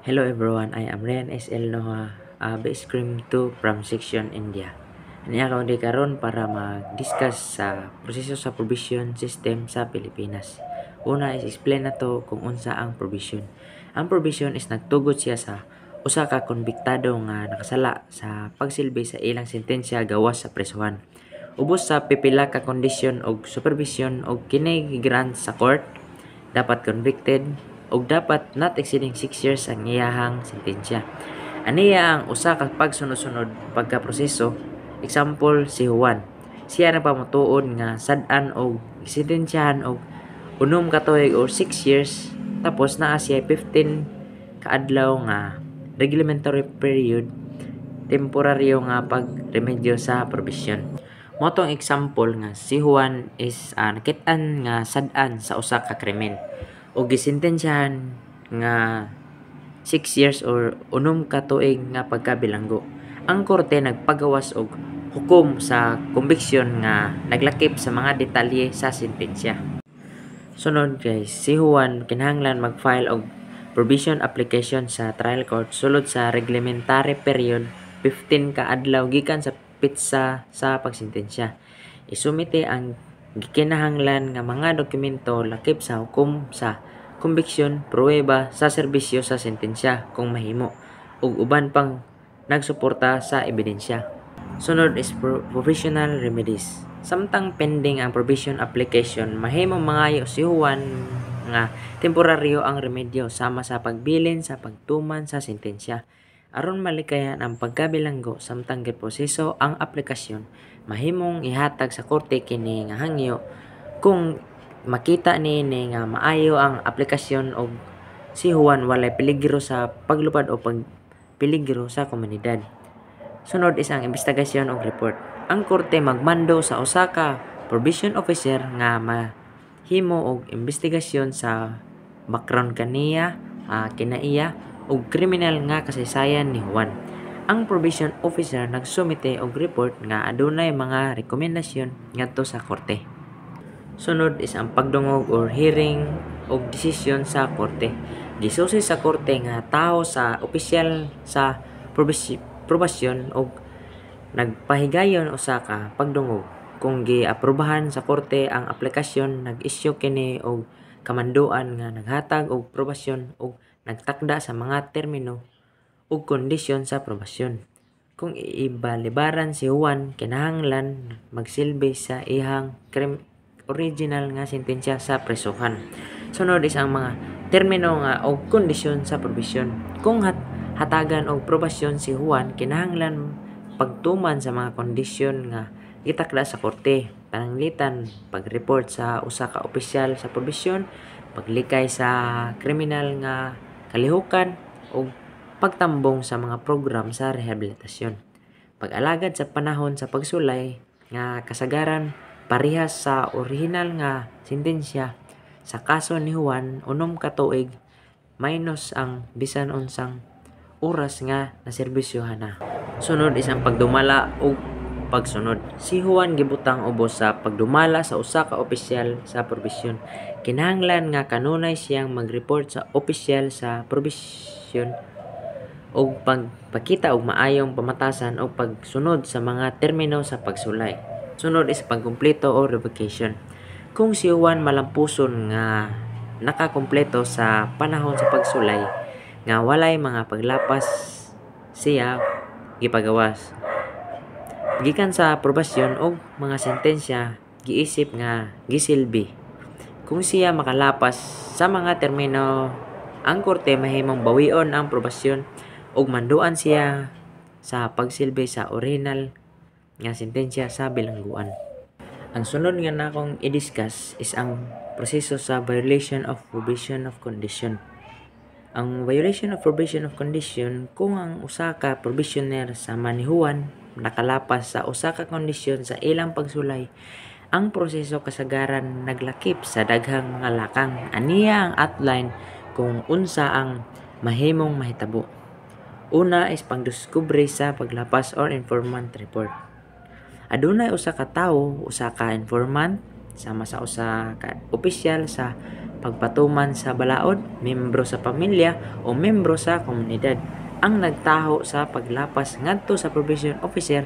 Hello everyone, I am Ryan SL Noha, base cream 2 from section India. Niya ako di karon para mag-discuss sa proseso sa provision system sa Pilipinas. Una is explain na to kung unsa ang provision. Ang provision is nagtugot siya sa usa ka konbiktado nga nakasala sa pagsilbi sa ilang sentensya gawas sa presuhan. Ubos sa pipila ka kondisyon og supervision og kini grant sa court, dapat convicted og dapat not exceeding 6 years ang iyahang sentensya. Aniya ang usa ka pagsunod-sunod pagkaproseso. Example, si Juan. Siya na pamutuon nga sad-an og sentensyahan og 6 ka tuig or 6 years, tapos naa siya 15 kaadlaw nga regulatory period, temporaryo nga pagremedyo sa probisyon. Motong example nga si Juan is nakit-an nga sad-an sa usa ka krimen o gisentensyahan nga 6 years or 6 ka tuig nga pagkabilanggo. Ang korte nagpagawas og hukom sa conviction nga naglakip sa mga detalye sa sentensya. Sunod guys, si Juan kinahanglan mag-file og provision application sa trial court sulod sa reglementary period 15 ka adlaw gikan sa pitsa sa pagsentensya. Isumite ang gikinahanglan nga mga dokumento lakip sa hukom sa conviction, pruweba sa serbisyo sa sentensya kung mahimo ug uban pang nagsuporta sa ebidensya. Sunod is provisional remedies. Samtang pending ang provision application, mahimong mangayo si Juan nga temporaryo ang remedyo sama sa pagbilin sa pagtuman sa sentensya. Aron malikayan ang pagkabilanggo samtang giproseso ang aplikasyon, mahimong ihatag sa korte kini nga hangyo kung makita niini nga maayo ang aplikasyon og si Juan walay peligro sa paglupad o pagpeligro sa komunidad. Sunod is ang investigasyon og report. Ang korte magmando sa usa ka probation officer nga mahimo og investigasyon sa background kaniya, kinaiya og kriminal nga kasaysayan ni Juan. Ang probation officer nagsumite og report nga adunay mga rekomendasyon ngadto sa korte. Sunod is ang pagdungog or hearing og desisyon sa korte. Gisusi sa korte nga tawo sa opisyal sa probasyon og nagpahigayon usa ka pagdungog. Kung giaprobahan sa korte ang aplikasyon, nag-issue kini og kamanduan nga naghatag og probasyon og nagtakda sa mga termino ug kondisyon sa probasyon. Kung ibalibaran si Juan, kinahanglan magsilbi sa ihang original nga sentensya sa presuhan. Sunod is ang mga termino nga og kondisyon sa probasyon. Kung hatagan og probasyon si Juan, kinahanglan pagtuman sa mga kondisyon nga gitakda sa korte, pananglitan, pag-report sa usa ka opisyal sa probasyon, paglikay sa kriminal nga kalihukan o pagtambong sa mga program sa rehabilitasyon. Pag-alagad sa panahon sa pagsulay nga kasagaran parehas sa original nga sentensya. Sa kaso ni Juan, 6 ka tuig minus ang bisan unsang oras nga naserbisyohan na. Sunod is ang pagdumala o pagsunod. Si Juan gibutang ubos sa pagdumala sa usa ka opisyal sa probisyon. Kinahanglan nga kanunay siyang mag-report sa opisyal sa probisyon o pagpakita og maayong pamatasan o pagsunod sa mga termino sa pagsulay. Sunod is pagkumpleto o revocation. Kung si Juan malampuson nga nakakumpleto sa panahon sa pagsulay nga walay mga paglapas, siya gipagawas gikan sa probasyon o mga sentensya giisip nga gisilbi. Kung siya makalapas sa mga termino, ang korte mahimong bawion ang probasyon ug manduan siya sa pagsilbi sa original nga sentensya sa bilangguan. Ang sunod nga nakong i-discuss is ang proseso sa violation of probation of condition. Ang violation of probation of condition kung ang usa ka probationer sa ni Juan nakalapas sa usa ka kondisyon sa ilang pagsulay, ang proseso kasagaran naglakip sa daghang mga lakang. Aniya ang outline kung unsa ang mahimong mahitabo. Una is pagdiskubre sa paglapas or informant report. Adunay usa ka tawo, usa ka informant sama sa usa ka opisyal sa pagpatuman sa balaod, membro sa pamilya o membro sa komunidad ang nagtaho sa paglapas ngadto sa probation officer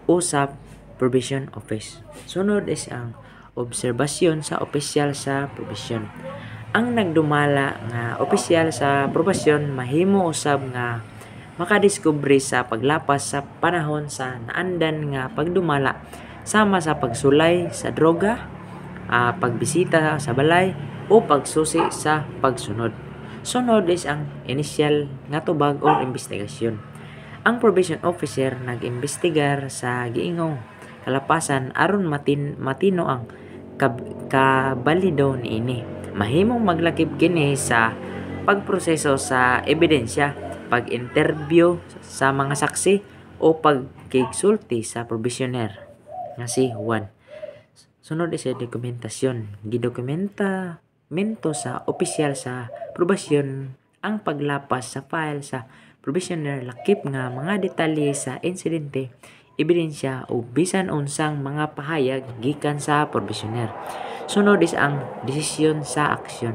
o sa probation office. Sunod is ang obserbasyon sa opisyal sa probation. Ang nagdumala nga opisyal sa probasyon mahimo usab nga makadiskubre sa paglapas sa panahon sa naandan nga pagdumala sama sa pagsulay sa droga, pagbisita sa balay o pagsusi sa pagsunod. Sunod is ang initial nga tubag o investigasyon. Ang probation officer nag-imbestigar sa giingong kalapasan aron matino ang kabalido niini. Mahimong maglakip kini sa pagproseso sa ebidensya, pag-interview sa mga saksi o pagkigsulti sa probationer nga si Juan. Sunod is dokumentasyon. Gidokumento sa opisyal sa probasyon ang paglapas sa file sa probationer lakip nga mga detalye sa insidente, ebidensya o bisan unsang mga pahayag gikan sa probationer. Sunod is ang desisyon sa aksyon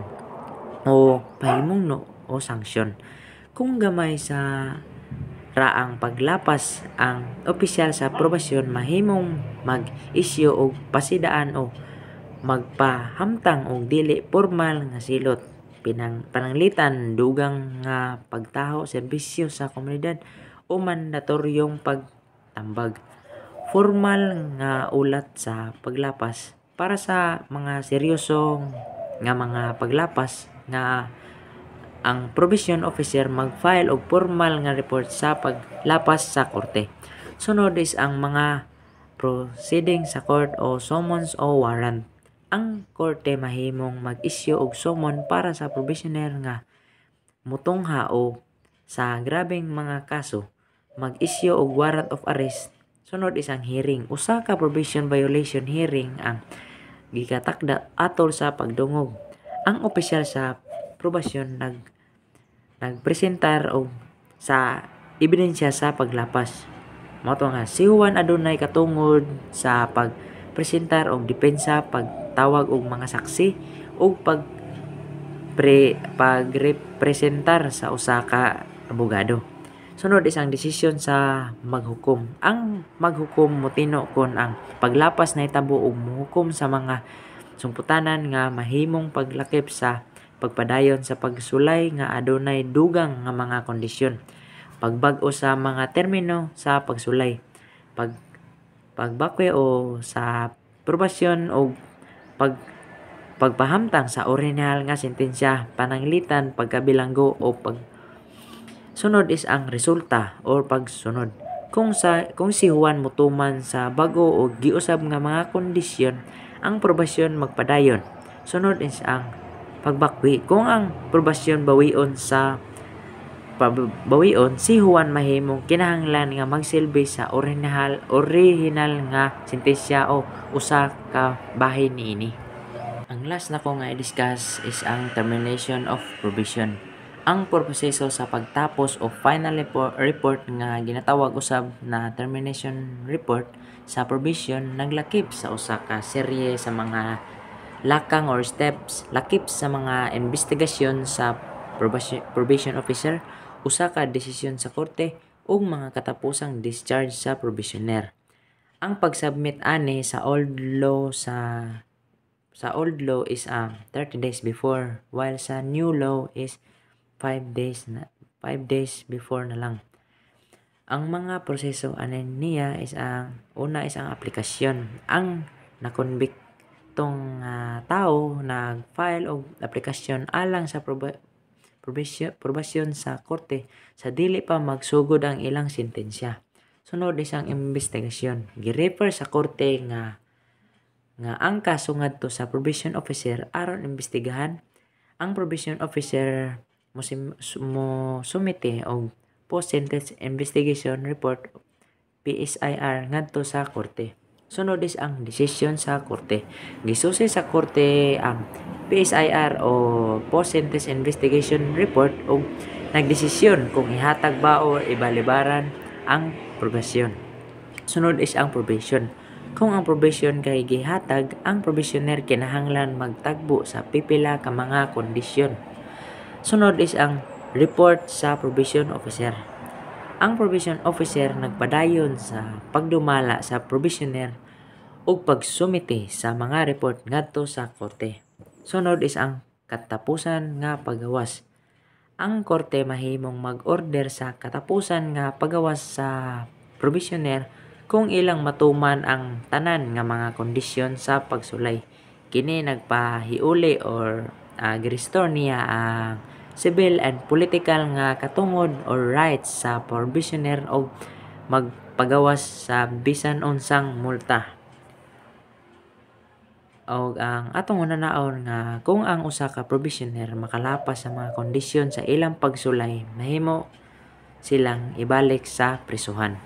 o pahimungno o sanksyon. Kung gamay sa raang paglapas ang opisyal sa probasyon mahimong mag-isyu og pasidaan o magpahamtang og dili formal nga silot pananglitan dugang nga pagtaho serbisyo sa komunidad o mandatoryong pagtambag. Formal nga ulat sa paglapas para sa mga seryosong nga mga paglapas nga ang probation officer mag-file og formal nga report sa paglapas sa korte. Sunod is ang mga proceeding sa court o summons o warrant. Ang korte mahimong mag-issue og summon para sa probationer nga mutungha o sa grabeng mga kaso mag-issue og warrant of arrest. Sunod is ang hearing. Usa ka probation violation hearing ang gikatakda atol sa pagdungog. Ang opisyal sa probasyon nagpresentar og sa ebidensya sa paglapas. Mao to nga si Juan adunay katungod sa pagpresentar og depensa, pagtawag og mga saksi ug pagrepresentar sa usa ka abogado. Sunod is ang desisyon sa maghukom. Ang maghukom motino kon ang paglapas nahitabo og mohukom sa mga sumputanan nga mahimong paglakip sa pagpadayon sa pagsulay nga adunay dugang nga mga kondisyon, pagbag-o sa mga termino sa pagsulay, pagbakwe o sa probasyon o pagpahamtang sa orihinal nga sentensya, pananglitan, pagkabilanggo o sunod is ang resulta o pagsunod. Kung si Juan motuman sa bago o giusab nga mga kondisyon, ang probasyon magpadayon. Sunod is ang pagbakwi. Kung ang probasyon bawion si Juan mahimong kinahanglan nga magsilbi sa orihinal nga sentensya o usa ka bahin niini. Ang last na ko nga i-discuss is ang termination of probation. Ang proseso sa pagtapos o final report nga ginatawag usab na termination report sa probation naglakip sa usa ka serye sa mga lakang or steps lakip sa mga investigasyon sa probation officer, usa ka desisyon sa korte ug mga katapusang discharge sa probationer. Ang pag-submit ani sa old law is 30 days before, while sa new law is 5 days before na lang. Ang mga proseso ani niya is ang una is ang aplikasyon. Ang na-convict tong tao nag-file og aplikasyon alang sa probasyon sa korte sa dili pa magsugod ang ilang sentensya. Sunod isang investigasyon. Gi-refer sa korte nga ang kaso ngadto sa probation officer aron imbestigahan. Ang probation officer mo sumite og post-sentence investigation report PSIR ngadto sa korte. Sunod is ang desisyon sa korte. Gisusi sa korte ang PSIR o post-sentence investigation report o nagdesisyon kung ihatag ba o ibalibaran ang probasyon. Sunod is ang probation. Kung ang probation kay gihatag, ang probationer kinahanglan magtagbo sa pipila ka mga kondisyon. Sunod is ang report sa probation officer. Ang probation officer nagpadayon sa pagdumala sa probationer ug pagsumite sa mga report ngadto sa korte. Sunod is ang katapusan nga pagawas. Ang korte mahimong mag-order sa katapusan nga pagawas sa probationer kung ilang matuman ang tanan nga mga kondisyon sa pagsulay. Kini nagpahiuli or gi-restore niya ang civil and political nga katungod or rights sa probationer o magpagawas sa bisan unsang multa. O ang atong unanaon nga kung ang usa ka probationer makalapas sa mga kondisyon sa ilang pagsulay, mahimo silang ibalik sa prisuhan.